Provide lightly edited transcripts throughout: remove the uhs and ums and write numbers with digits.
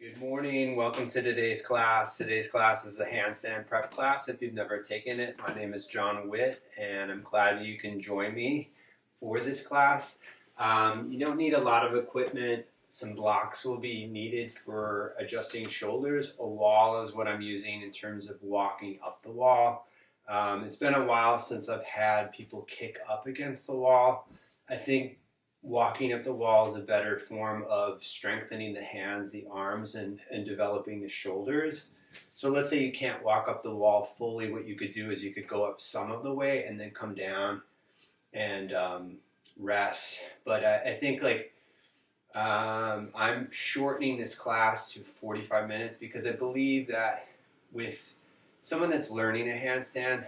Good morning. Welcome to today's class. Today's class is a handstand prep class. If you've never taken it, my name is Jon Witt, and I'm glad you can join me for this class. You don't need a lot of equipment. Some blocks will be needed for adjusting shoulders. A wall is what I'm using in terms of walking up the wall. It's been a while since I've had people kick up against the wall. I think walking up the wall is a better form of strengthening the hands, the arms, and developing the shoulders. So let's say you can't walk up the wall fully. What you could do is you could go up some of the way and then come down and rest. But I think I'm shortening this class to 45 minutes because I believe that with someone that's learning a handstand,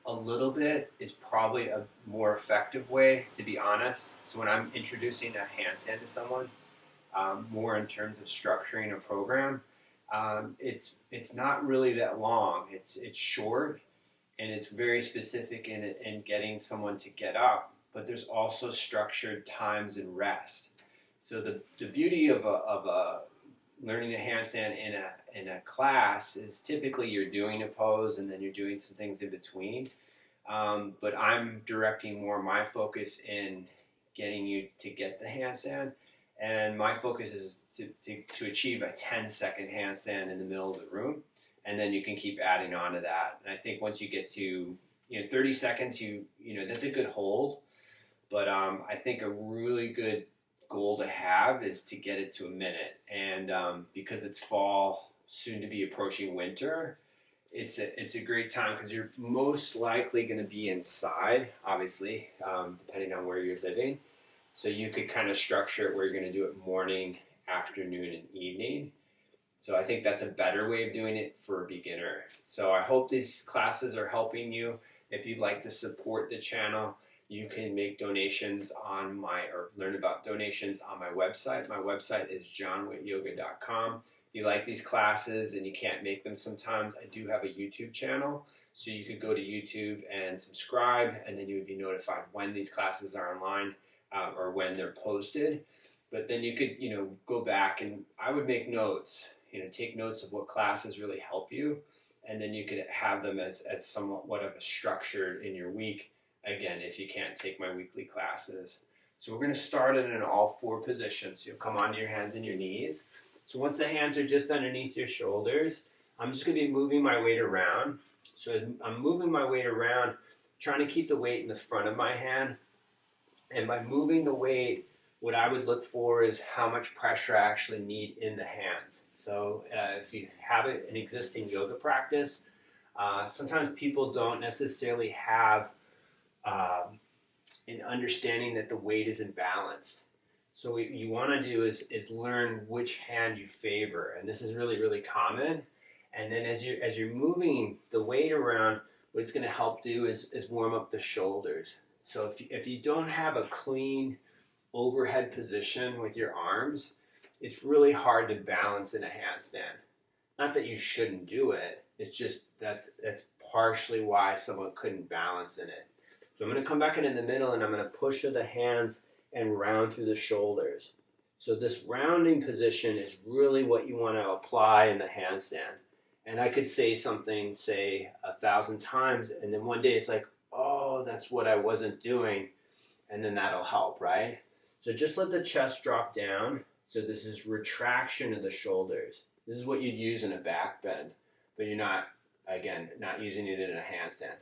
a little bit is probably a more effective way, to be honest. So when I'm introducing a handstand to someone, more in terms of structuring a program, it's not really that long. It's short and it's very specific in getting someone to get up. But there's also structured times and rest. So the beauty of a learning a handstand in a class is typically you're doing a pose and then you're doing some things in between. But I'm directing more my focus in getting you to get the handstand, and my focus is to achieve a 10-second handstand in the middle of the room, and then you can keep adding on to that. And I think once you get to 30 seconds, you know that's a good hold. But I think a really good goal to have is to get it to a minute, and because it's fall, soon to be approaching winter, it's a great time because you're most likely going to be inside, obviously, depending on where you're living. So you could kind of structure it where you're going to do it morning, afternoon, and evening. So I think that's a better way of doing it for a beginner. So I hope these classes are helping you. If you'd like to support the channel, you can make donations or learn about donations on my website. My website is jonwittyoga.com. If you like these classes and you can't make them sometimes, I do have a YouTube channel. So you could go to YouTube and subscribe, and then you would be notified when these classes are online or when they're posted. But then you could, go back, and I would make notes, take notes of what classes really help you. And then you could have them as somewhat of a structure in your week. Again, if you can't take my weekly classes. So we're going to start it in all four positions. You'll come onto your hands and your knees. So once the hands are just underneath your shoulders, I'm just going to be moving my weight around. So as I'm moving my weight around, trying to keep the weight in the front of my hand. And by moving the weight, what I would look for is how much pressure I actually need in the hands. So if you have an existing yoga practice, sometimes people don't necessarily have in understanding that the weight is imbalanced. So what you want to do is learn which hand you favor, and this is really, really common. And then as you're moving the weight around, what it's going to help do is warm up the shoulders. So if you don't have a clean overhead position with your arms, it's really hard to balance in a handstand. Not that you shouldn't do it, it's just that's partially why someone couldn't balance in it. So I'm going to come back in the middle, and I'm going to push the hands and round through the shoulders. So this rounding position is really what you want to apply in the handstand. And I could say something, 1,000 times, and then one day it's like, oh, that's what I wasn't doing, and then that'll help, right? So just let the chest drop down. So this is retraction of the shoulders. This is what you'd use in a back bend, but you're not using it in a handstand.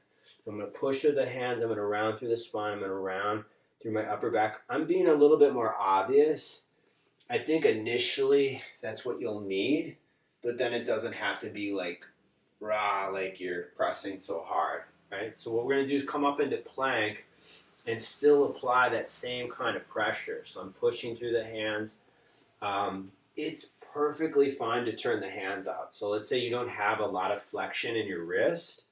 So I'm going to push through the hands, I'm going to round through the spine, I'm going to round through my upper back. I'm being a little bit more obvious. I think initially that's what you'll need, but then it doesn't have to be like you're pressing so hard, right? So what we're going to do is come up into plank and still apply that same kind of pressure. So I'm pushing through the hands. It's perfectly fine to turn the hands out. So let's say you don't have a lot of flexion in your wrist.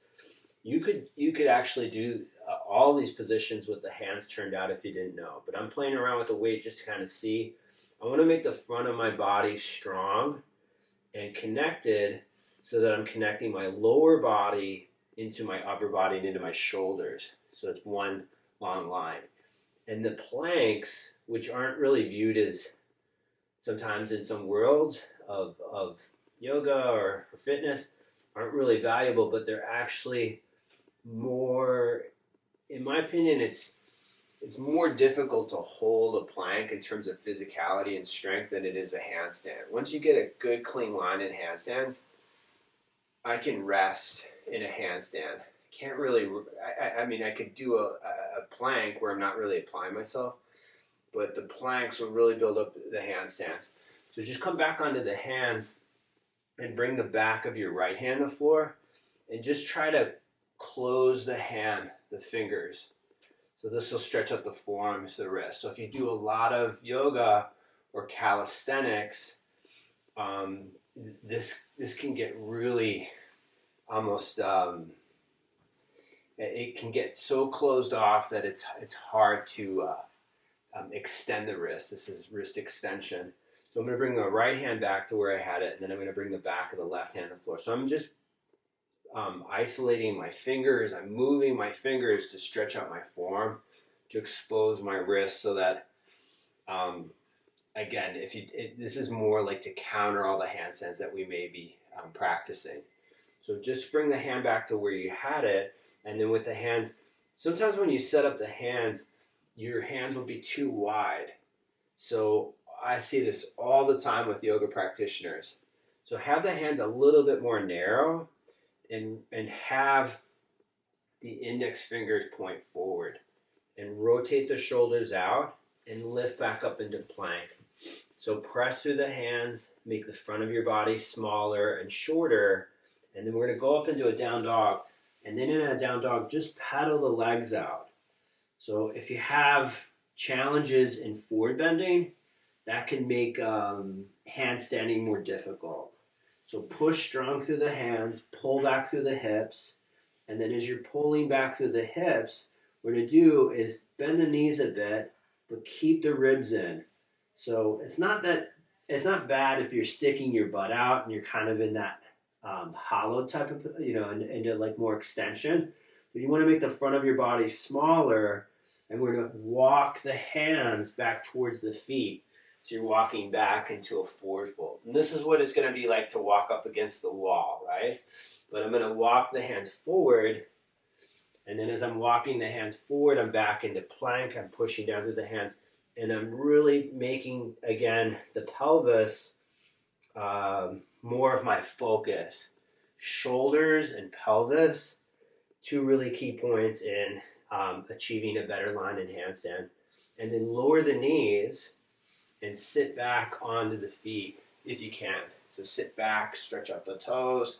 You could actually do all these positions with the hands turned out if you didn't know. But I'm playing around with the weight just to kind of see. I want to make the front of my body strong and connected so that I'm connecting my lower body into my upper body and into my shoulders. So it's one long line. And the planks, which aren't really viewed as sometimes in some worlds, of yoga or fitness aren't really valuable, but they're actually more, in my opinion, it's more difficult to hold a plank in terms of physicality and strength than it is a handstand. Once you get a good clean line in handstands, I can rest in a handstand. Can't really, I mean, I could do a plank where I'm not really applying myself, but the planks will really build up the handstands. So just come back onto the hands and bring the back of your right hand to the floor and just try to close the hand, the fingers. So this will stretch out the forearms, the wrist. So if you do a lot of yoga or calisthenics, this can get really almost, it can get so closed off that it's hard to extend the wrist. This is wrist extension. So I'm going to bring the right hand back to where I had it, and then I'm going to bring the back of the left hand to the floor. So I'm just isolating my fingers. I'm moving my fingers to stretch out my forearm, to expose my wrist, so that, again, this is more like to counter all the handstands that we may be practicing. So just bring the hand back to where you had it, and then with the hands, sometimes when you set up the hands, your hands will be too wide. So I see this all the time with yoga practitioners. So have the hands a little bit more narrow, and have the index fingers point forward, and rotate the shoulders out and lift back up into plank. So press through the hands, make the front of your body smaller and shorter, and then we're going to go up into a down dog. And then in a down dog, just paddle the legs out. So if you have challenges in forward bending, that can make handstanding more difficult. So push strong through the hands, pull back through the hips, and then as you're pulling back through the hips, what we're going to do is bend the knees a bit, but keep the ribs in. So it's not bad if you're sticking your butt out and you're kind of in that hollow type of, into like more extension. But you want to make the front of your body smaller, and we're going to walk the hands back towards the feet. So you're walking back into a forward fold. And this is what it's going to be like to walk up against the wall, right? But I'm going to walk the hands forward, and then as I'm walking the hands forward, I'm back into plank. I'm pushing down through the hands, and I'm really making, again, the pelvis more of my focus. Shoulders and pelvis, two really key points in achieving a better line in handstand. And then lower the knees and sit back onto the feet if you can. So sit back, stretch out the toes.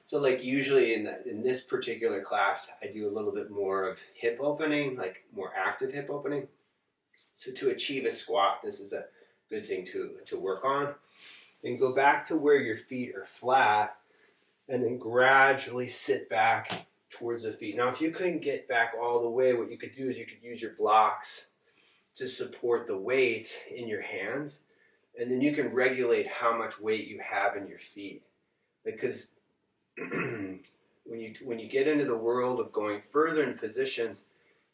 So like usually in this particular class, I do a little bit more of hip opening, like more active hip opening. So to achieve a squat, this is a good thing to work on. Then go back to where your feet are flat, and then gradually sit back towards the feet. Now, if you couldn't get back all the way, what you could do is you could use your blocks to support the weight in your hands, and then you can regulate how much weight you have in your feet. Because when you get into the world of going further in positions,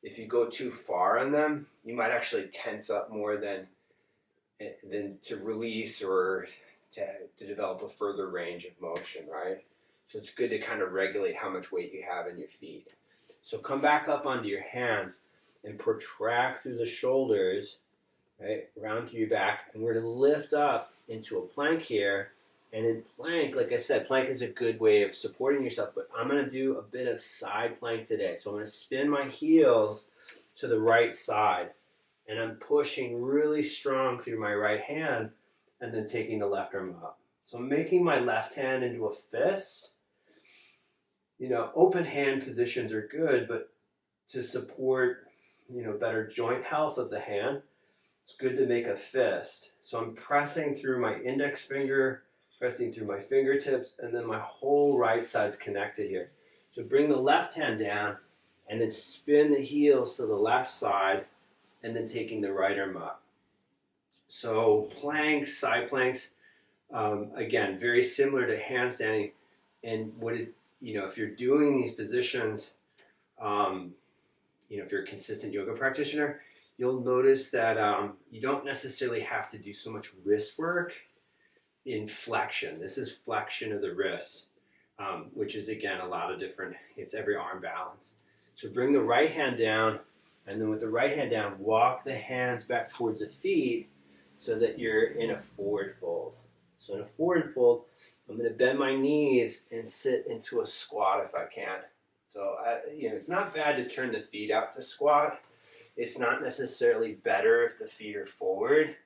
if you go too far on them, you might actually tense up more than to release or to develop a further range of motion, right? So it's good to kind of regulate how much weight you have in your feet. So come back up onto your hands and protract through the shoulders, right, round through your back. And we're going to lift up into a plank here. And in plank, like I said, plank is a good way of supporting yourself, but I'm going to do a bit of side plank today. So I'm going to spin my heels to the right side, and I'm pushing really strong through my right hand, and then taking the left arm up. So I'm making my left hand into a fist. Open hand positions are good, but to support, better joint health of the hand, it's good to make a fist. So I'm pressing through my index finger, pressing through my fingertips, and then my whole right side's connected here. So bring the left hand down, and then spin the heels to the left side, and then taking the right arm up. So planks, side planks, again, very similar to handstanding. And if you're doing these positions, if you're a consistent yoga practitioner, you'll notice that you don't necessarily have to do so much wrist work in flexion. This is flexion of the wrist, which is again a lot of different, it's every arm balance. So bring the right hand down, and then with the right hand down, walk the hands back towards the feet so that you're in a forward fold. So in a forward fold, I'm going to bend my knees and sit into a squat if I can. So it's not bad to turn the feet out to squat. It's not necessarily better if the feet are forward,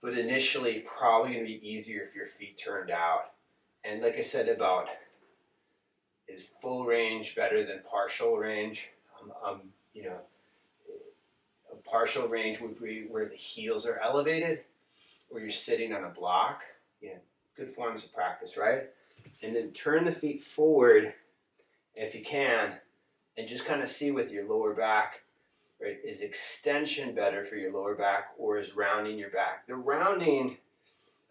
but initially probably going to be easier if your feet turned out. And like I said about, is full range better than partial range? A partial range would be where the heels are elevated, or you're sitting on a block. Good forms of practice, right? And then turn the feet forward if you can, and just kind of see with your lower back, right? Is extension better for your lower back, or is rounding your back? The rounding,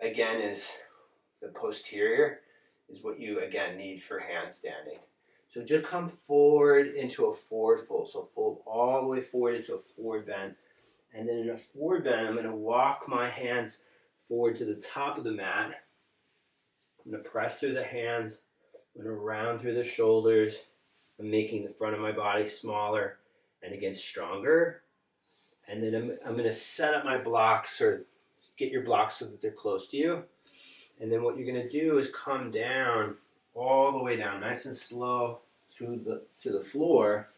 again, is the posterior, is what you, again, need for handstanding. So just come forward into a forward fold. So fold all the way forward into a forward bend. And then in a forward bend, I'm going to walk my hands forward to the top of the mat. I'm going to press through the hands. I'm going to round through the shoulders. I'm making the front of my body smaller and again stronger. And then I'm going to set up my blocks, or get your blocks so that they're close to you. And then what you're going to do is come down, all the way down, nice and slow to the floor.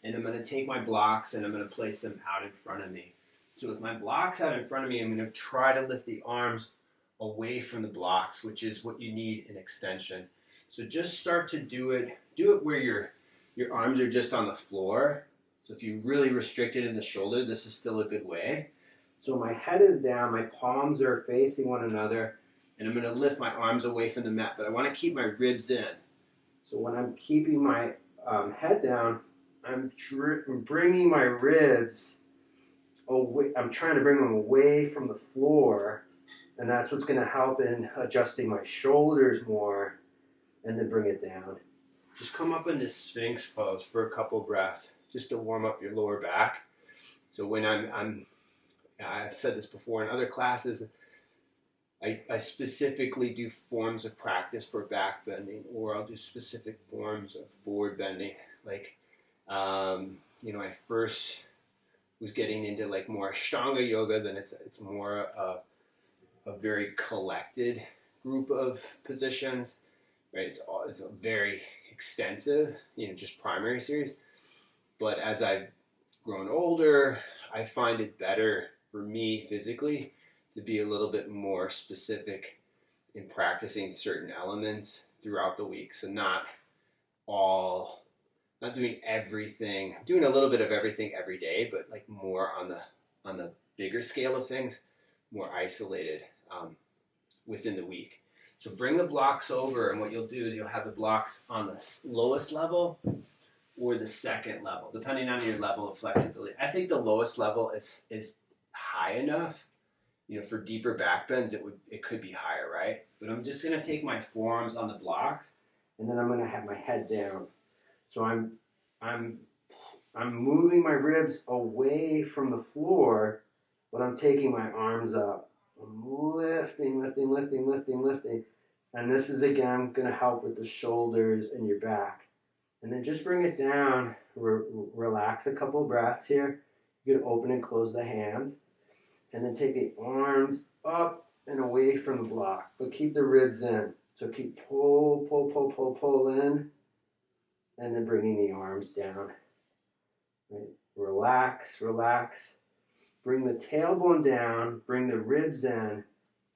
And I'm going to take my blocks and I'm going to place them out in front of me. So with my blocks out in front of me, I'm going to try to lift the arms away from the blocks, which is what you need in extension. So just start to do it where your arms are just on the floor. So if you really restrict it in the shoulder, this is still a good way. So my head is down, my palms are facing one another, and I'm going to lift my arms away from the mat, but I want to keep my ribs in. So when I'm keeping my head down, I'm bringing my ribs away. I'm trying to bring them away from the floor, and that's what's going to help in adjusting my shoulders more, and then bring it down. Just come up into Sphinx pose for a couple breaths, just to warm up your lower back. So when I've said this before in other classes, I specifically do forms of practice for back bending, or I'll do specific forms of forward bending. Like, I first was getting into like more Ashtanga yoga, then it's more a very collected group of positions, right? It's a very extensive, just primary series. But as I've grown older, I find it better for me physically to be a little bit more specific in practicing certain elements throughout the week. So not doing everything. I'm doing a little bit of everything every day, but like more on the bigger scale of things, more isolated within the week. So bring the blocks over, and what you'll do is you'll have the blocks on the lowest level or the second level, depending on your level of flexibility. I think the lowest level is high enough. For deeper back bends, it could be higher, right? But I'm just gonna take my forearms on the blocks, and then I'm gonna have my head down. So I'm moving my ribs away from the floor, but I'm taking my arms up. I'm lifting. And this is, again, going to help with the shoulders and your back. And then just bring it down. Relax a couple of breaths here. You're going to open and close the hands. And then take the arms up and away from the block. But keep the ribs in. So keep pull in. And then bringing the arms down. Right. Relax. Bring the tailbone down. Bring the ribs in.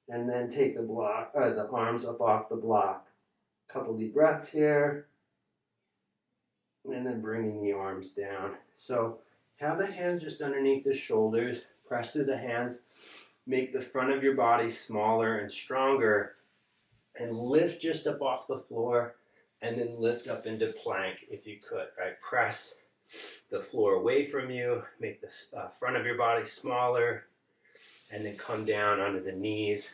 And then take the arms up off the block. Couple deep breaths here. And then bringing the arms down. So have the hands just underneath the shoulders. Press through the hands. Make the front of your body smaller and stronger. And lift just up off the floor. And then lift up into plank if you could. Right? Press the floor away from you. Make the front of your body smaller. And then come down onto the knees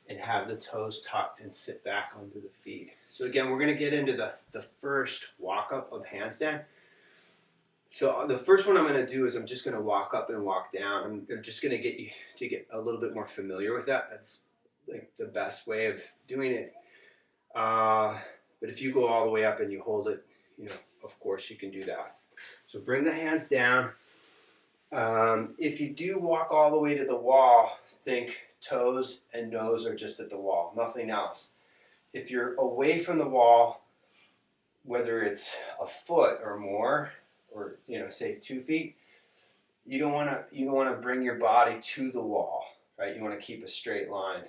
and have the toes tucked and sit back onto the feet. So again, we're going to get into the first walk up of handstand. So the first one I'm going to do is I'm just going to walk up and walk down. I'm just going to get you to get a little bit more familiar with that. That's like the best way of doing it. But if you go all the way up and you hold it, of course you can do that. So bring the hands down. If you do walk all the way to the wall, think toes and nose are just at the wall, nothing else. If you're away from the wall, whether it's a foot or more, or say 2 feet, you don't want to bring your body to the wall, right? You want to keep a straight line.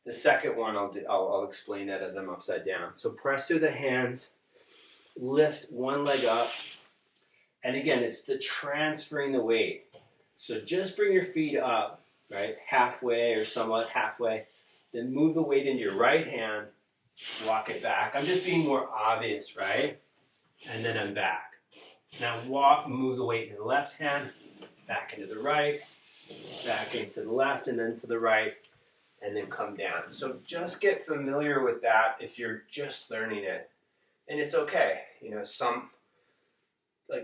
The second one, I'll explain that as I'm upside down. So press through the hands, lift one leg up, and again, it's the transferring the weight. So just bring your feet up, right, halfway or somewhat halfway, then move the weight into your right hand, walk it back. I'm just being more obvious, right? And then I'm back. Now move the weight into the left hand, back into the right, back into the left, and then to the right, and then come down. So just get familiar with that if you're just learning it. And it's okay.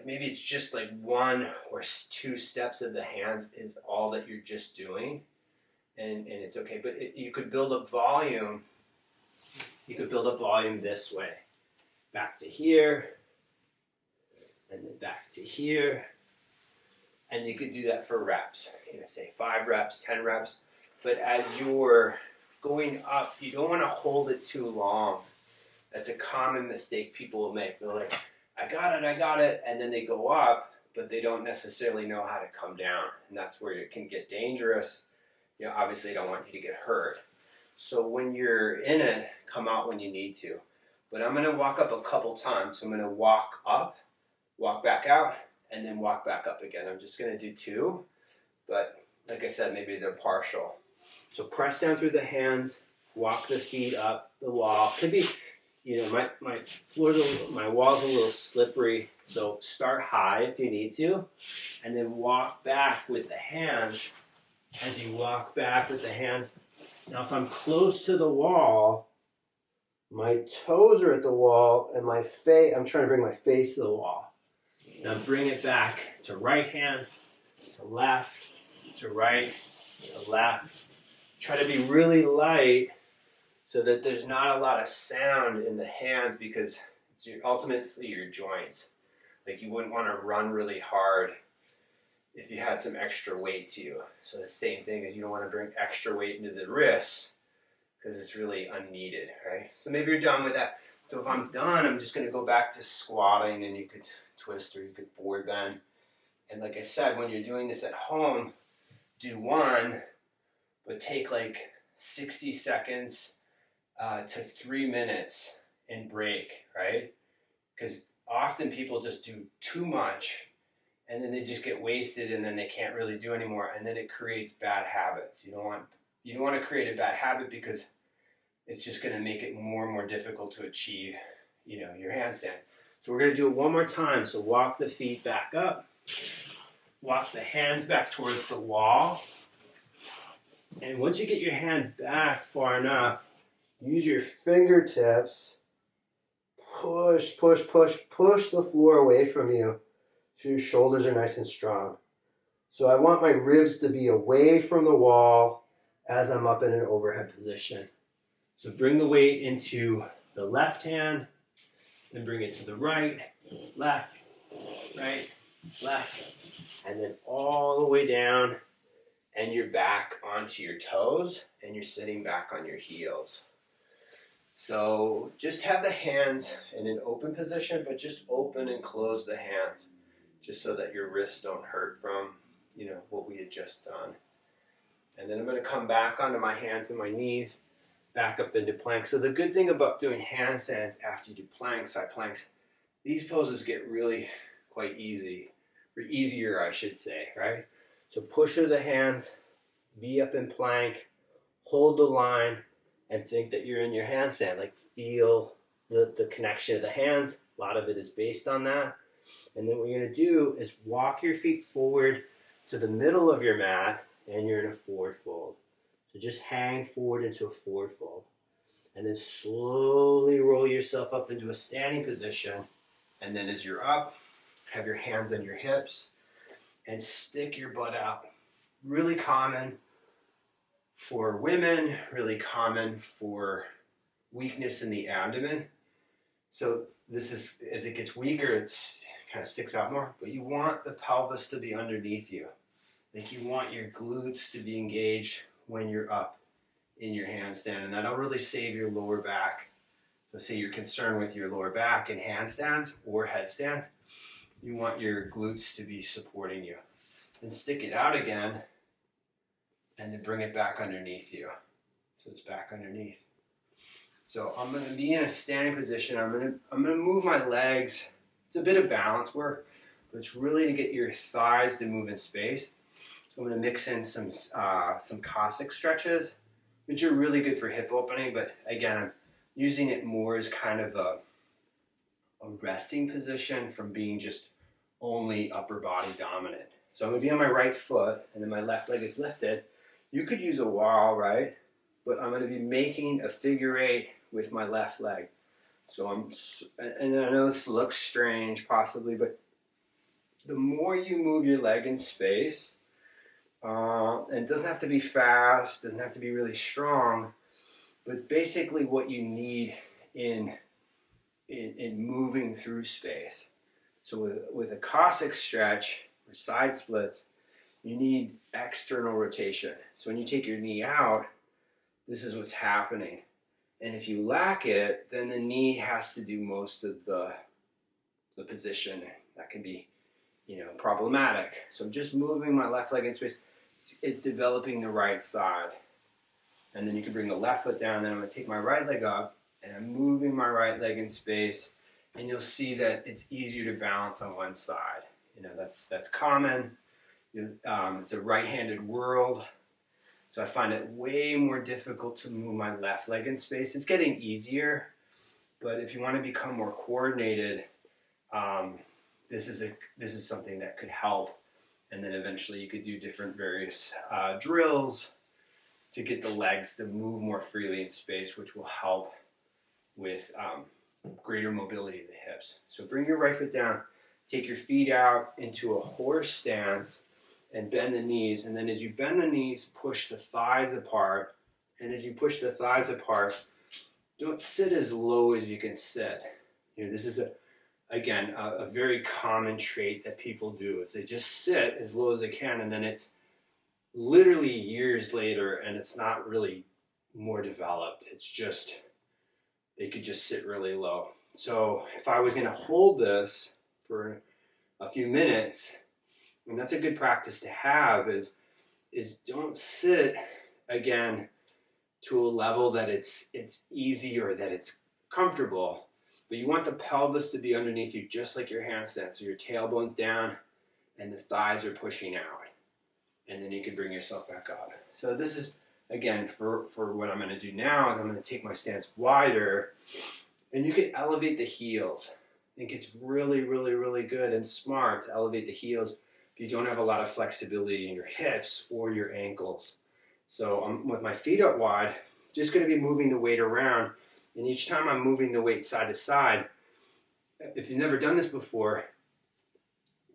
Maybe it's just like 1 or 2 steps of the hands is all that you're just doing. And it's okay. But you could build up volume. You could build up volume this way. Back to here. And then back to here. And you could do that for reps. Say 5 reps, 10 reps. But as you're going up, you don't want to hold it too long. That's a common mistake people will make. They're like, I got it. And then they go up, but they don't necessarily know how to come down. And that's where it can get dangerous. Obviously I don't want you to get hurt. So when you're in it, come out when you need to. But I'm going to walk up a couple times. So I'm going to walk up, walk back out, and then walk back up again. I'm just going to do 2. But like I said, maybe they're partial. So press down through the hands, walk the feet up the wall. Could be, my wall's a little slippery, so start high if you need to, and then walk back with the hands. As you walk back with the hands, now if I'm close to the wall, my toes are at the wall, and I'm trying to bring my face to the wall. Now bring it back to right hand, to left, to right, to left. Try to be really light so that there's not a lot of sound in the hands, because it's ultimately your joints. Like you wouldn't want to run really hard if you had some extra weight to you. So the same thing is you don't want to bring extra weight into the wrists because it's really unneeded, right? So maybe you're done with that. So if I'm done, I'm just going to go back to squatting, and you could twist or you could forward bend. And like I said, when you're doing this at home, do 1, but take like 60 seconds to 3 minutes and break, right? Because often people just do too much and then they just get wasted and then they can't really do anymore, and then it creates bad habits. You don't want to create a bad habit, because it's just going to make it more and more difficult to achieve, your handstand. So we're going to do it one more time. So walk the feet back up, walk the hands back towards the wall. And once you get your hands back far enough, use your fingertips, push the floor away from you so your shoulders are nice and strong. So I want my ribs to be away from the wall as I'm up in an overhead position. So bring the weight into the left hand, then bring it to the right, left, and then all the way down. And you're back onto your toes, and you're sitting back on your heels. So just have the hands in an open position, but just open and close the hands, just so that your wrists don't hurt from, what we had just done. And then I'm going to come back onto my hands and my knees, back up into plank. So the good thing about doing handstands after you do planks, side planks, these poses get really quite easy, or easier, I should say, right? So push through the hands, be up in plank, hold the line, and think that you're in your handstand. Like feel the connection of the hands. A lot of it is based on that. And then what you're going to do is walk your feet forward to the middle of your mat, and you're in a forward fold. So just hang forward into a forward fold. And then slowly roll yourself up into a standing position. And then as you're up, have your hands on your hips and stick your butt out. Really common For women, really common for weakness in the abdomen. So this is, as it gets weaker, it's kind of sticks out more, but you want the pelvis to be underneath you. Like you want your glutes to be engaged when you're up in your handstand, and that'll really save your lower back. So say you're concerned with your lower back in handstands or headstands, you want your glutes to be supporting you. Then stick it out again, and then bring it back underneath you. So it's back underneath. So I'm going to be in a standing position. I'm going to move my legs. It's a bit of balance work, but it's really to get your thighs to move in space. So I'm going to mix in some Cossack stretches, which are really good for hip opening. But again, I'm using it more as kind of a resting position from being just only upper body dominant. So I'm going to be on my right foot, and then my left leg is lifted. You could use a wall, right? But I'm going to be making a figure eight with my left leg. So and I know this looks strange possibly, but the more you move your leg in space, and it doesn't have to be fast, doesn't have to be really strong, but it's basically what you need in moving through space. So with a Cossack stretch or side splits, you need external rotation. So when you take your knee out, this is what's happening. And if you lack it, then the knee has to do most of the position. That can be, problematic. So I'm just moving my left leg in space. It's developing the right side. And then you can bring the left foot down, then I'm going to take my right leg up, and I'm moving my right leg in space, and you'll see that it's easier to balance on one side. That's common. It's a right-handed world, so I find it way more difficult to move my left leg in space. It's getting easier, but if you want to become more coordinated, this is something that could help. And then eventually you could do different various drills to get the legs to move more freely in space, which will help with greater mobility of the hips. So bring your right foot down, take your feet out into a horse stance, and bend the knees. And then as you bend the knees, push the thighs apart. And as you push the thighs apart, don't sit as low as you can sit. This is a very common trait that people do, is they just sit as low as they can, and then it's literally years later and it's not really more developed. It's just, they could just sit really low. So if I was going to hold this for a few minutes, and that's a good practice to have, is don't sit again to a level that it's easy or that it's comfortable, but you want the pelvis to be underneath you just like your handstand. So your tailbone's down and the thighs are pushing out. And then you can bring yourself back up. So this is, again, for what I'm going to do now is I'm going to take my stance wider, and you can elevate the heels. I think it's really, really, really good and smart to elevate the heels if you don't have a lot of flexibility in your hips or your ankles. So I'm with my feet up wide, just going to be moving the weight around. And each time I'm moving the weight side to side, if you've never done this before,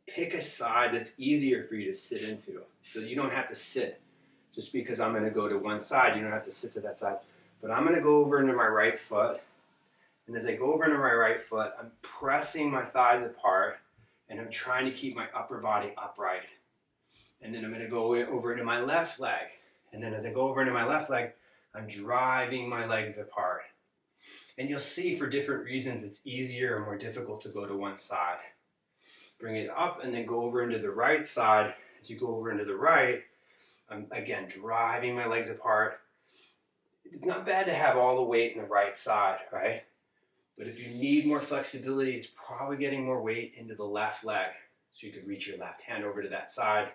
pick a side that's easier for you to sit into. So you don't have to sit just because I'm going to go to one side. You don't have to sit to that side. But I'm going to go over into my right foot. And as I go over into my right foot, I'm pressing my thighs apart, and I'm trying to keep my upper body upright. And then I'm going to go over into my left leg. And then as I go over into my left leg, I'm driving my legs apart. And you'll see for different reasons it's easier or more difficult to go to one side. Bring it up and then go over into the right side. As you go over into the right, I'm again driving my legs apart. It's not bad to have all the weight in the right side, right? But if you need more flexibility, it's probably getting more weight into the left leg. So you could reach your left hand over to that side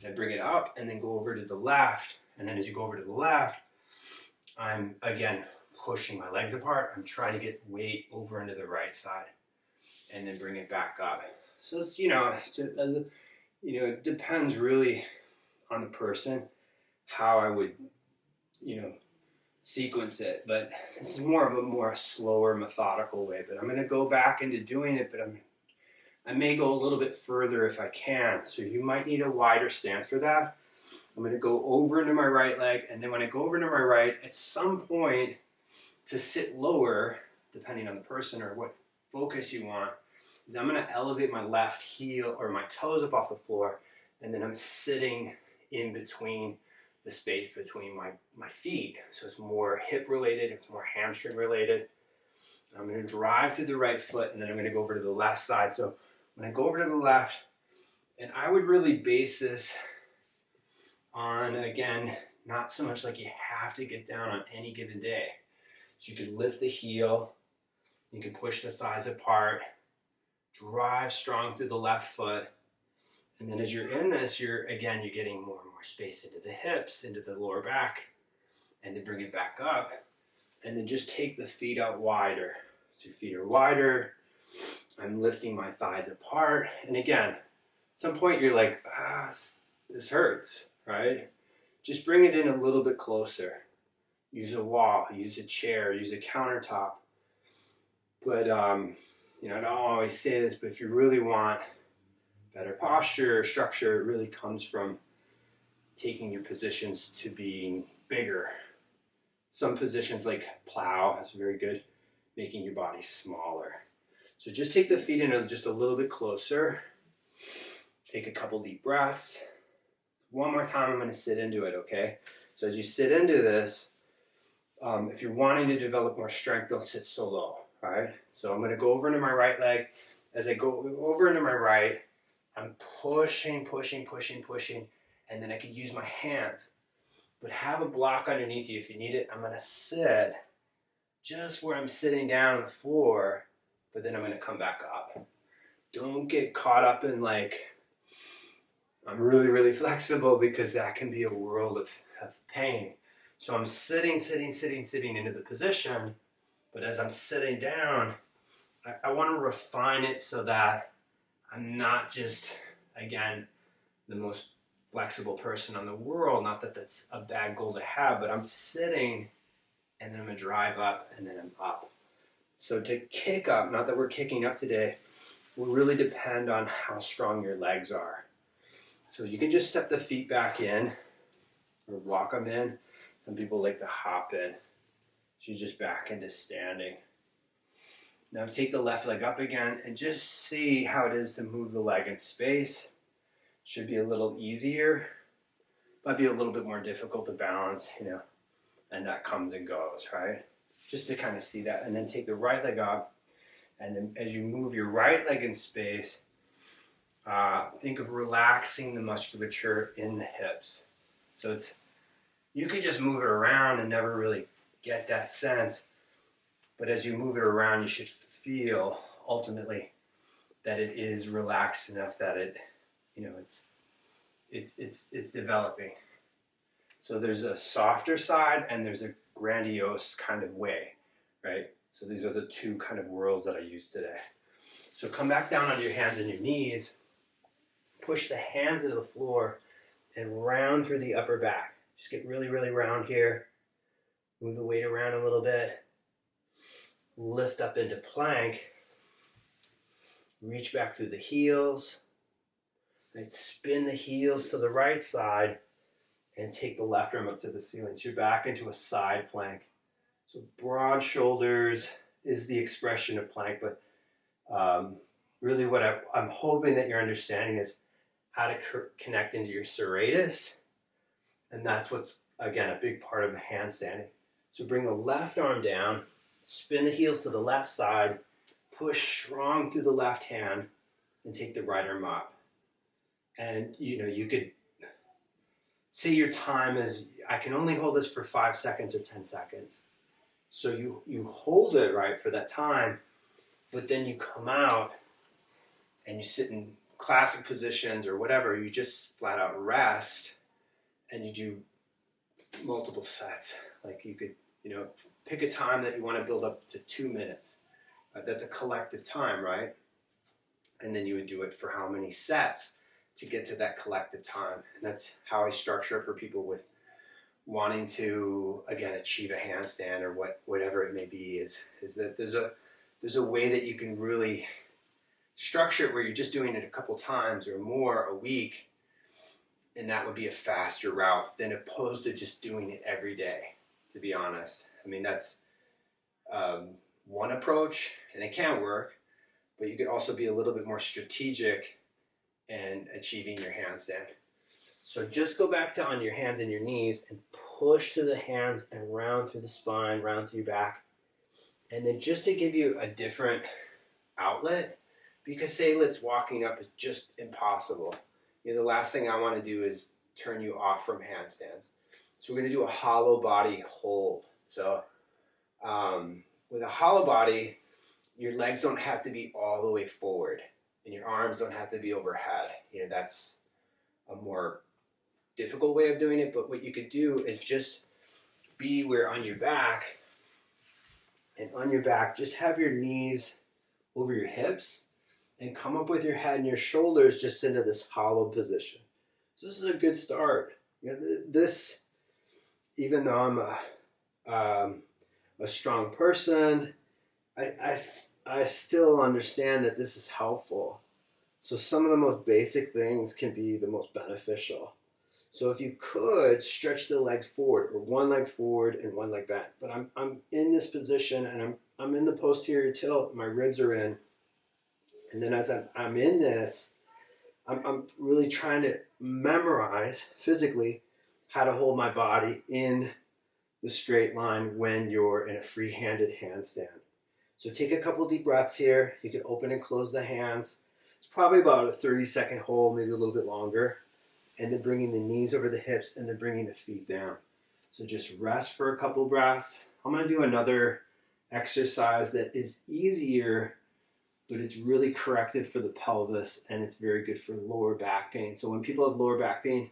and bring it up and then go over to the left. And then as you go over to the left, I'm again pushing my legs apart. I'm trying to get weight over into the right side and then bring it back up. So it's, it depends really on the person how I would, sequence it. But this is more of a more slower, methodical way. But I'm going to go back into doing it, but I may go a little bit further if I can. So you might need a wider stance for that. I'm going to go over into my right leg, and then when I go over into my right, at some point to sit lower, depending on the person or what focus you want, is I'm going to elevate my left heel or my toes up off the floor, and then I'm sitting in between the space between my feet. So it's more hip related, it's more hamstring related. I'm going to drive through the right foot, and then I'm going to go over to the left side. So when I go over to the left, and I would really base this on, again, not so much like you have to get down on any given day. So you could lift the heel, you can push the thighs apart, drive strong through the left foot, and then as you're in this, you're getting more and more space into the hips, into the lower back, and then bring it back up, and then just take the feet out wider. So your feet are wider, I'm lifting my thighs apart, and again, at some point you're like, this hurts, right? Just bring it in a little bit closer. Use a wall, use a chair, use a countertop. But, I don't always say this, but if you really want better posture or structure, it really comes from taking your positions to being bigger. Some positions like plow is very good, making your body smaller. So just take the feet in just a little bit closer. Take a couple deep breaths. One more time, I'm going to sit into it, okay? So as you sit into this, if you're wanting to develop more strength, don't sit so low, all right? So I'm going to go over into my right leg. As I go over into my right, I'm pushing, and then I could use my hands. But have a block underneath you if you need it. I'm going to sit just where I'm sitting down on the floor, but then I'm going to come back up. Don't get caught up in like, I'm really, really flexible, because that can be a world of pain. So I'm sitting into the position, but as I'm sitting down, I want to refine it so that I'm not just, again, the most flexible person on the world. Not that that's a bad goal to have, but I'm sitting, and then I'm going to drive up, and then I'm up. So to kick up, not that we're kicking up today, will really depend on how strong your legs are. So you can just step the feet back in or walk them in. Some people like to hop in. So you just back into standing. Now take the left leg up again and just see how it is to move the leg in space. Should be a little easier. Might be a little bit more difficult to balance, and that comes and goes, right? Just to kind of see that. And then take the right leg up, and then as you move your right leg in space, think of relaxing the musculature in the hips. So you could just move it around and never really get that sense. But as you move it around, you should feel ultimately that it is relaxed enough that it's developing. So there's a softer side and there's a grandiose kind of way, right? So these are the two kind of worlds that I use today. So come back down on your hands and your knees. Push the hands into the floor and round through the upper back. Just get really, really round here. Move the weight around a little bit. Lift up into plank. Reach back through the heels. Right, spin the heels to the right side and take the left arm up to the ceiling. So you're back into a side plank. So broad shoulders is the expression of plank, but really what I'm hoping that you're understanding is how to connect into your serratus. And that's what's, again, a big part of handstanding. So bring the left arm down, spin the heels to the left side, push strong through the left hand, and take the right arm up. And, you could say your time is, I can only hold this for 5 seconds or 10 seconds. So you hold it, right, for that time, but then you come out and you sit in classic positions or whatever, you just flat out rest and you do multiple sets. Like you could, pick a time that you want to build up to 2 minutes. That's a collective time, right? And then you would do it for how many sets to get to that collective time. And that's how I structure it for people with wanting to, again, achieve a handstand or whatever it may be, is that there's a way that you can really structure it where you're just doing it a couple times or more a week, and that would be a faster route than opposed to just doing it every day, to be honest. I mean, that's one approach, and it can work, but you could also be a little bit more strategic in achieving your handstand. So just go back to on your hands and your knees and push through the hands and round through the spine, round through your back. And then just to give you a different outlet, because say let's walking up is just impossible. You know, the last thing I want to do is turn you off from handstands. So we're going to do a hollow body hold. So with a hollow body, your legs don't have to be all the way forward and your arms don't have to be overhead. You know, that's a more difficult way of doing it, but what you could do is just be where on your back, and on your back, just have your knees over your hips and come up with your head and your shoulders just into this hollow position. So this is a good start. You know, this, even though I'm a strong person, I still understand that this is helpful. So some of the most basic things can be the most beneficial. So if you could stretch the legs forward, or one leg forward and one leg back. But I'm in this position and I'm in the posterior tilt, my ribs are in. And then as I'm in this, I'm really trying to memorize physically how to hold my body in the straight line when you're in a free-handed handstand. So take a couple deep breaths here. You can open and close the hands. It's probably about a 30-second hold, maybe a little bit longer. And then bringing the knees over the hips and then bringing the feet down. So just rest for a couple breaths. I'm going to do another exercise that is easier, but it's really corrective for the pelvis and it's very good for lower back pain. So when people have lower back pain,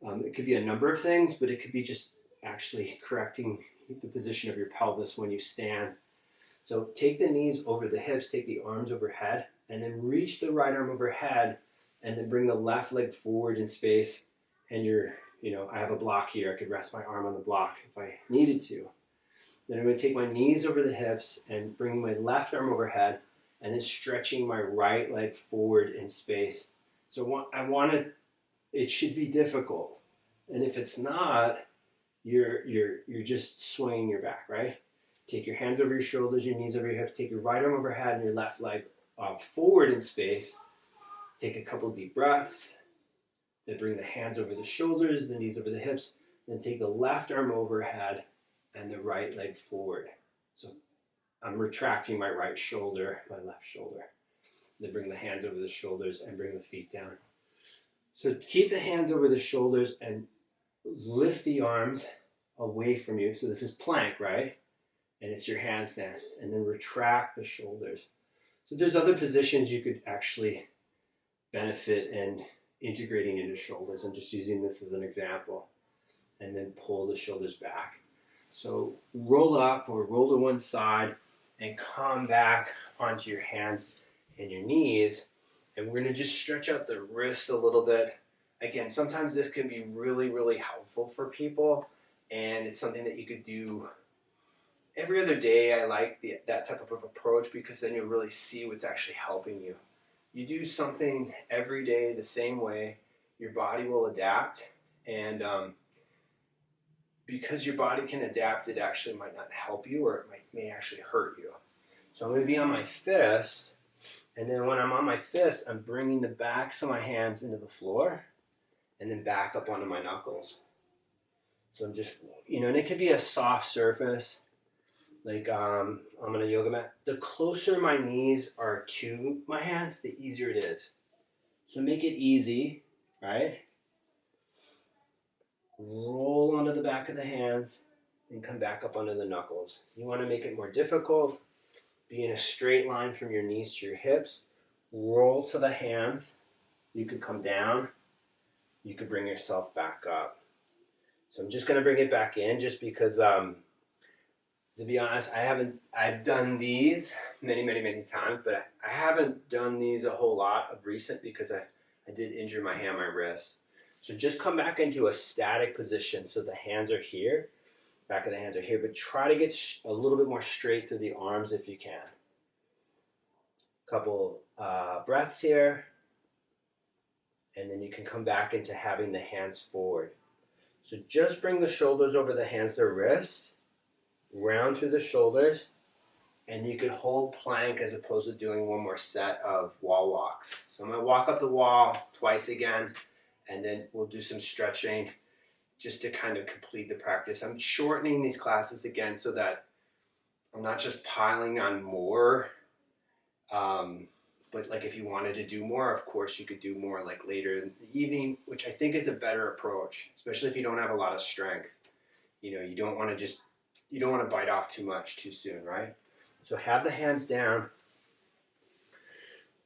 it could be a number of things, but it could be just actually correcting the position of your pelvis when you stand. So take the knees over the hips, take the arms overhead, and then reach the right arm overhead, and then bring the left leg forward in space. And I have a block here. I could rest my arm on the block if I needed to. Then I'm going to take my knees over the hips and bring my left arm overhead, and then stretching my right leg forward in space. So it should be difficult. And if it's not, you're just swinging your back, right? Take your hands over your shoulders, your knees over your hips, take your right arm overhead and your left leg forward in space. Take a couple deep breaths, then bring the hands over the shoulders, the knees over the hips, then take the left arm overhead and the right leg forward. So I'm retracting my right shoulder, my left shoulder. Then bring the hands over the shoulders and bring the feet down. So keep the hands over the shoulders and lift the arms away from you. So this is plank, right? And it's your handstand. And then retract the shoulders. So there's other positions you could actually benefit in integrating into shoulders. I'm just using this as an example. And then pull the shoulders back. So roll up or roll to one side and come back onto your hands and your knees. And we're going to just stretch out the wrist a little bit. Again, sometimes this can be really, really helpful for people. And it's something that you could do every other day. I like that type of approach because then you'll really see what's actually helping you. You do something every day the same way, your body will adapt. And because your body can adapt, it actually might not help you or it may actually hurt you. So I'm going to be on my fists. And then when I'm on my fists, I'm bringing the backs of my hands into the floor and then back up onto my knuckles. So I'm just, and it could be a soft surface, like I'm on a yoga mat. The closer my knees are to my hands, the easier it is. So make it easy, right? Roll onto the back of the hands and come back up onto the knuckles. You want to make it more difficult. Be in a straight line from your knees to your hips. Roll to the hands. You could come down. You could bring yourself back up. So I'm just going to bring it back in just because, to be honest, I've done these many, many, many times, but I haven't done these a whole lot of recent because I did injure my hand, my wrist. So just come back into a static position. So the hands are here, back of the hands are here, but try to get a little bit more straight through the arms if you can. Couple breaths here. and then you can come back into having the hands forward. So just bring the shoulders over the hands to wrists, round through the shoulders, and you could hold plank as opposed to doing one more set of wall walks. So I'm going to walk up the wall twice again, and then we'll do some stretching just to kind of complete the practice. I'm shortening these classes again so that I'm not just piling on more, but like if you wanted to do more, of course you could do more like later in the evening, which I think is a better approach, especially if you don't have a lot of strength. You know, you don't want to bite off too much too soon, right? So have the hands down,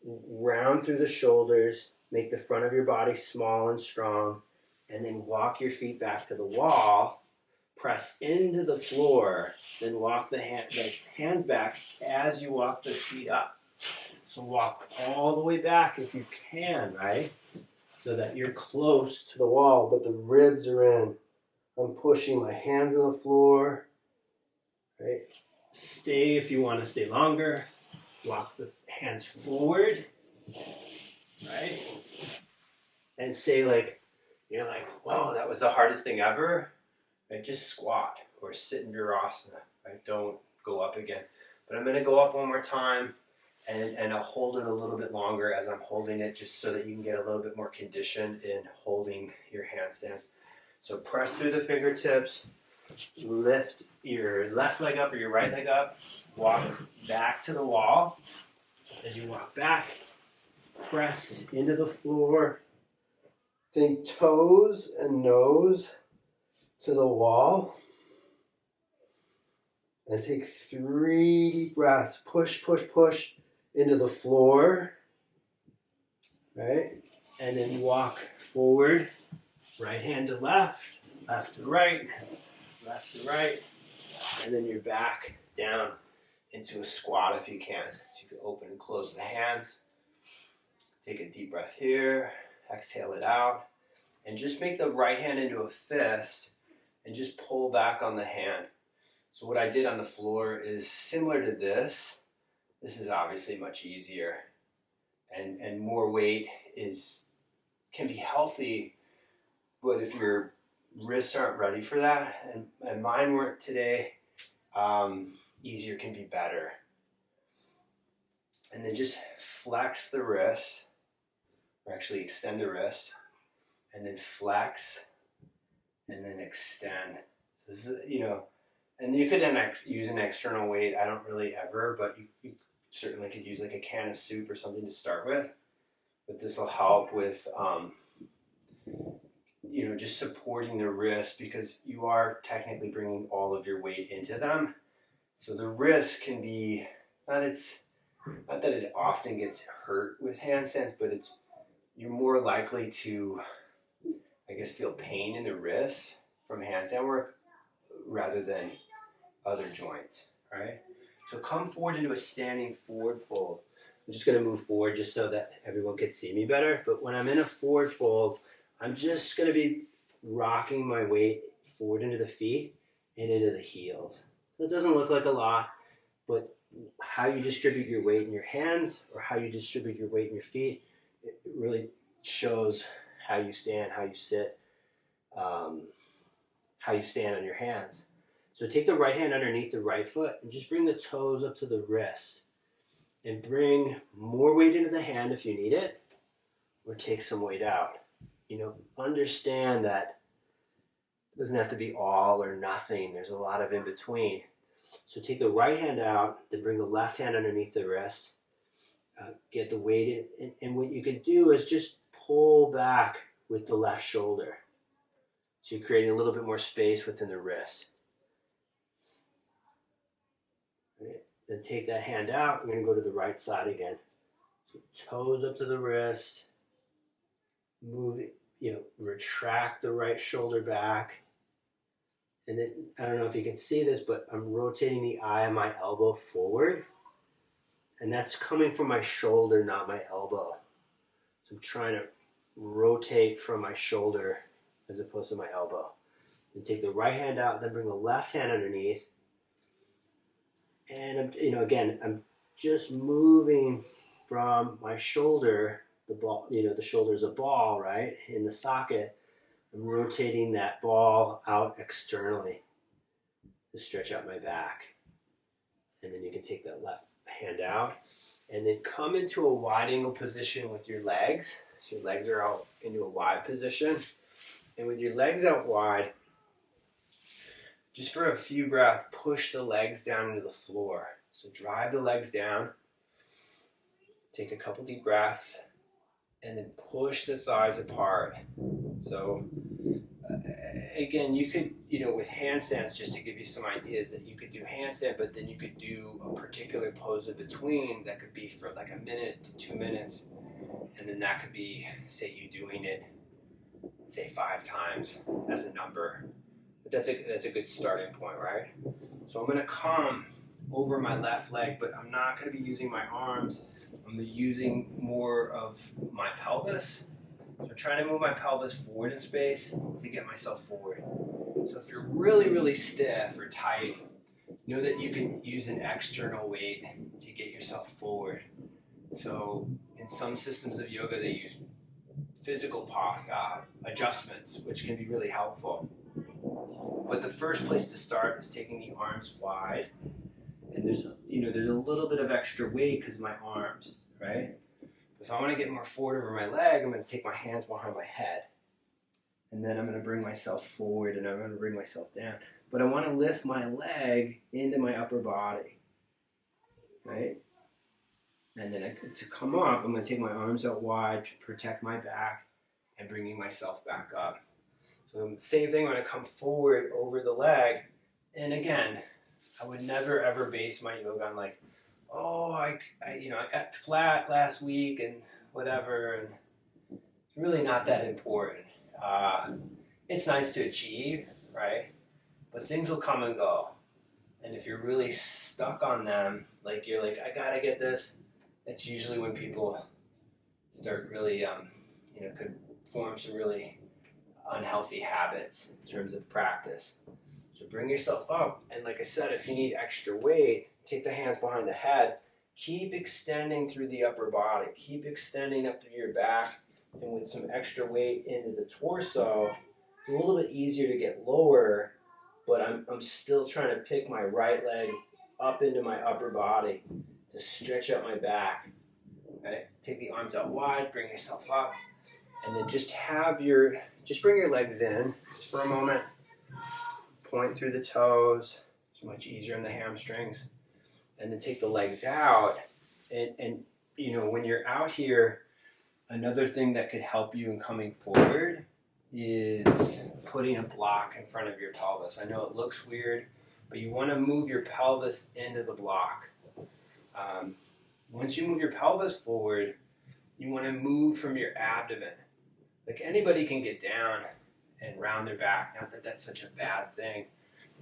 round through the shoulders, make the front of your body small and strong, and then walk your feet back to the wall, press into the floor, then walk the hands back as you walk the feet up. So walk all the way back if you can, right? So that you're close to the wall, but the ribs are in. I'm pushing my hands on the floor, right? Stay if you want to stay longer. Walk the hands forward, right? And say like, you're like, whoa, that was the hardest thing ever. Right? Just squat or sit in Virasana, right? Don't go up again. But I'm going to go up one more time. And I'll hold it a little bit longer as I'm holding it, just so that you can get a little bit more conditioned in holding your handstands. So press through the fingertips, lift your left leg up or your right leg up, walk back to the wall. As you walk back, press into the floor. Think toes and nose to the wall. And take 3 deep breaths. Push, push, push into the floor, right? And then walk forward, right hand to left, left to right, left to right, and then you're back down into a squat if you can. So you can open and close the hands. Take a deep breath here, exhale it out, and just make the right hand into a fist and just pull back on the hand. So what I did on the floor is similar to this. This is obviously much easier, and more weight can be healthy, but if your wrists aren't ready for that, and mine weren't today, easier can be better. And then just flex the wrist, or actually extend the wrist, and then flex, and then extend. So this is, and you could then use an external weight. I don't really ever, but you certainly could use like a can of soup or something to start with. But this will help with, just supporting the wrist, because you are technically bringing all of your weight into them. So the wrist can be, not that it often gets hurt with handstands, but you're more likely to, I guess, feel pain in the wrist from handstand work rather than other joints, right? So come forward into a standing forward fold. I'm just going to move forward just so that everyone can see me better. But when I'm in a forward fold, I'm just going to be rocking my weight forward into the feet and into the heels. It doesn't look like a lot, but how you distribute your weight in your hands or how you distribute your weight in your feet, it really shows how you stand, how you sit, how you stand on your hands. So take the right hand underneath the right foot and just bring the toes up to the wrist. And bring more weight into the hand if you need it, or take some weight out. Understand that it doesn't have to be all or nothing. There's a lot of in between. So take the right hand out, then bring the left hand underneath the wrist. Get the weight in. And what you can do is just pull back with the left shoulder. So you're creating a little bit more space within the wrist. Right. Then take that hand out. We're going to go to the right side again. So toes up to the wrist. Move it, retract the right shoulder back. And then, I don't know if you can see this, but I'm rotating the eye of my elbow forward. And that's coming from my shoulder, not my elbow. So I'm trying to rotate from my shoulder as opposed to my elbow. And take the right hand out, then bring the left hand underneath. And, again, I'm just moving from my shoulder the ball, the shoulder's a ball, right, in the socket. I'm rotating that ball out externally to stretch out my back. And then you can take that left hand out and then come into a wide angle position with your legs. So your legs are out into a wide position. And with your legs out wide, just for a few breaths, push the legs down into the floor. So drive the legs down. Take a couple deep breaths. And then push the thighs apart. So again, you could, with handstands, just to give you some ideas, that you could do handstand, but then you could do a particular pose in between that could be for like 1 minute to 2 minutes. And then that could be, say, you doing it, say, 5 times as a number. But that's a good starting point, right? So I'm going to come over my left leg, but I'm not going to be using my arms. I'm using more of my pelvis. So trying to move my pelvis forward in space to get myself forward. So if you're really, really stiff or tight, know that you can use an external weight to get yourself forward. So in some systems of yoga, they use physical adjustments, which can be really helpful. But the first place to start is taking the arms wide. And there's a little bit of extra weight because of my arms, right? If I want to get more forward over my leg, I'm going to take my hands behind my head. And then I'm going to bring myself forward and I'm going to bring myself down. But I want to lift my leg into my upper body, right? And then to come up, I'm going to take my arms out wide to protect my back and bringing myself back up. So the same thing when I come forward over the leg. And again, I would never ever base my yoga on like, oh, I got flat last week and whatever, and it's really not that important. It's nice to achieve, right? But things will come and go. And if you're really stuck on them, like you're like, I gotta get this, that's usually when people start really, could form some really unhealthy habits in terms of practice. So bring yourself up, and like I said, if you need extra weight, take the hands behind the head, keep extending through the upper body, keep extending up through your back, and with some extra weight into the torso, it's a little bit easier to get lower, but I'm still trying to pick my right leg up into my upper body to stretch out my back. Okay? Take the arms out wide, bring yourself up, and then just bring your legs in just for a moment. Point through the toes. It's much easier on the hamstrings. And then take the legs out. And when you're out here, another thing that could help you in coming forward is putting a block in front of your pelvis. I know it looks weird, but you want to move your pelvis into the block. Once you move your pelvis forward, you want to move from your abdomen. Like anybody can get down and round their back. Not that that's such a bad thing,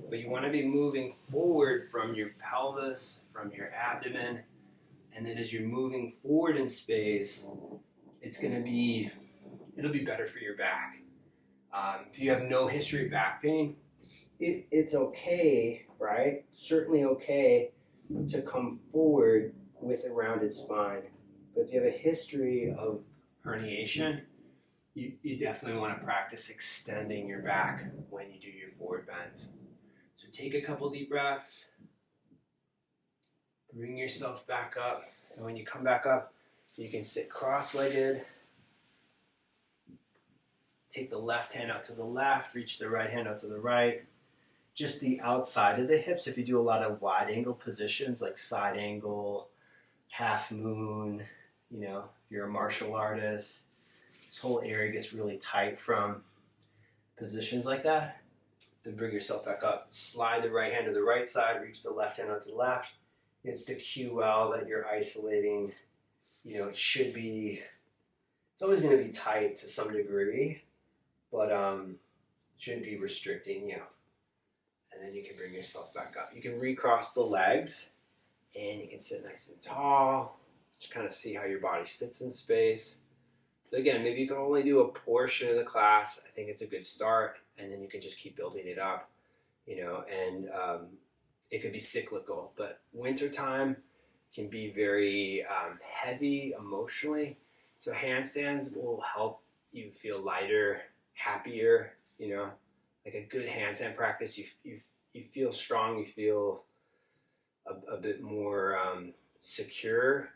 but you want to be moving forward from your pelvis, from your abdomen, and then as you're moving forward in space, it'll be better for your back. If you have no history of back pain, it's okay, right? Certainly okay to come forward with a rounded spine. But if you have a history of herniation, you definitely want to practice extending your back when you do your forward bends. So take a couple deep breaths. Bring yourself back up. And when you come back up, you can sit cross-legged. Take the left hand out to the left. Reach the right hand out to the right. Just the outside of the hips. If you do a lot of wide angle positions like side angle, half moon, if you're a martial artist, this whole area gets really tight from positions like that. Then bring yourself back up. Slide the right hand to the right side. Reach the left hand out to the left. It's the QL that you're isolating. It's always going to be tight to some degree, but shouldn't be restricting you. And then you can bring yourself back up. You can recross the legs, and you can sit nice and tall. Just kind of see how your body sits in space. So again, maybe you can only do a portion of the class. I think it's a good start, and then you can just keep building it up, and it could be cyclical, but wintertime can be very heavy emotionally. So handstands will help you feel lighter, happier. Like a good handstand practice, you feel strong, you feel a bit more secure.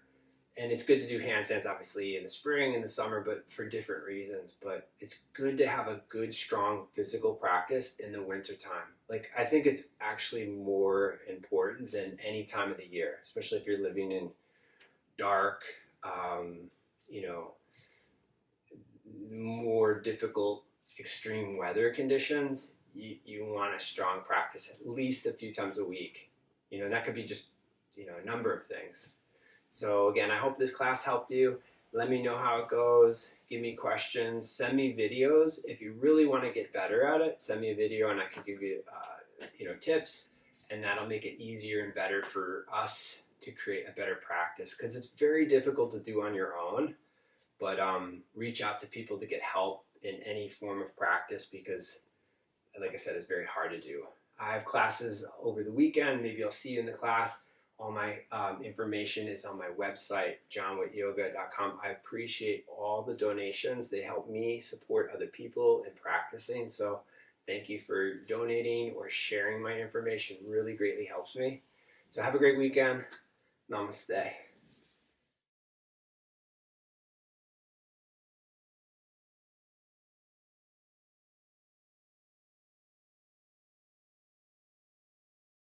And it's good to do handstands, obviously, in the spring and the summer, but for different reasons. But it's good to have a good, strong physical practice in the wintertime. Like, I think it's actually more important than any time of the year, especially if you're living in dark, you know, more difficult, extreme weather conditions. You want a strong practice at least a few times a week. And that could be just, a number of things. So again, I hope this class helped you. Let me know how it goes. Give me questions. Send me videos. If you really want to get better at it, send me a video and I can give you, tips, and that'll make it easier and better for us to create a better practice, because it's very difficult to do on your own. But reach out to people to get help in any form of practice, because, like I said, it's very hard to do. I have classes over the weekend. Maybe I'll see you in the class. All my information is on my website, jonwittyoga.com. I appreciate all the donations. They help me support other people in practicing. So thank you for donating or sharing my information. It really greatly helps me. So have a great weekend. Namaste.